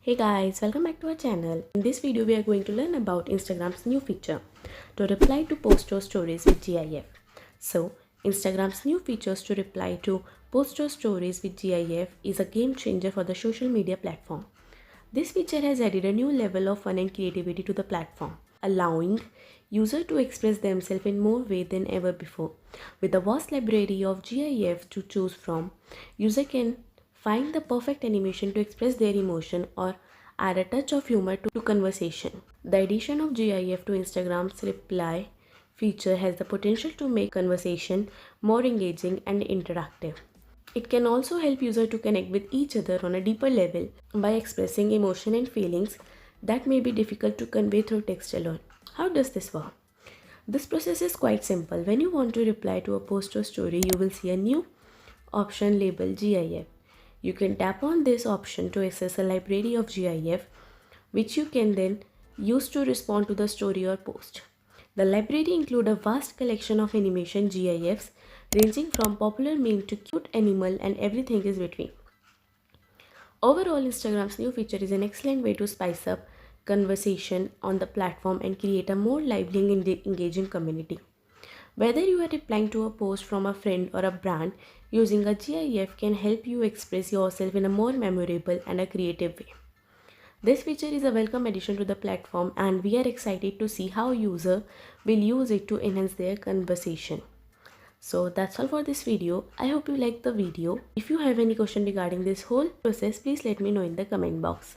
Hey guys, welcome back to our channel. In this video, we are going to learn about Instagram's new feature to reply to post or stories with GIF. So, Instagram's new features to reply to post or stories with GIF is a game changer for the social media platform. This feature has added a new level of fun and creativity to the platform, allowing users to express themselves in more ways than ever before. With a vast library of GIF to choose from, user can find the perfect animation to express their emotion or add a touch of humor to conversation. The addition of GIF to Instagram's reply feature has the potential to make conversation more engaging and interactive. It can also help users to connect with each other on a deeper level by expressing emotion and feelings that may be difficult to convey through text alone. How does this work? This process is quite simple. When you want to reply to a post or story, you will see a new option labeled GIF. You can tap on this option to access a library of GIF, which you can then use to respond to the story or post. The library includes a vast collection of animation GIFs ranging from popular meme to cute animal and everything is between. Overall, Instagram's new feature is an excellent way to spice up conversation on the platform and create a more lively and engaging community. Whether you are replying to a post from a friend or a brand, using a GIF can help you express yourself in a more memorable and a creative way. This feature is a welcome addition to the platform and we are excited to see how users will use it to enhance their conversation. So that's all for this video. I hope you liked the video. If you have any question regarding this whole process, please let me know in the comment box.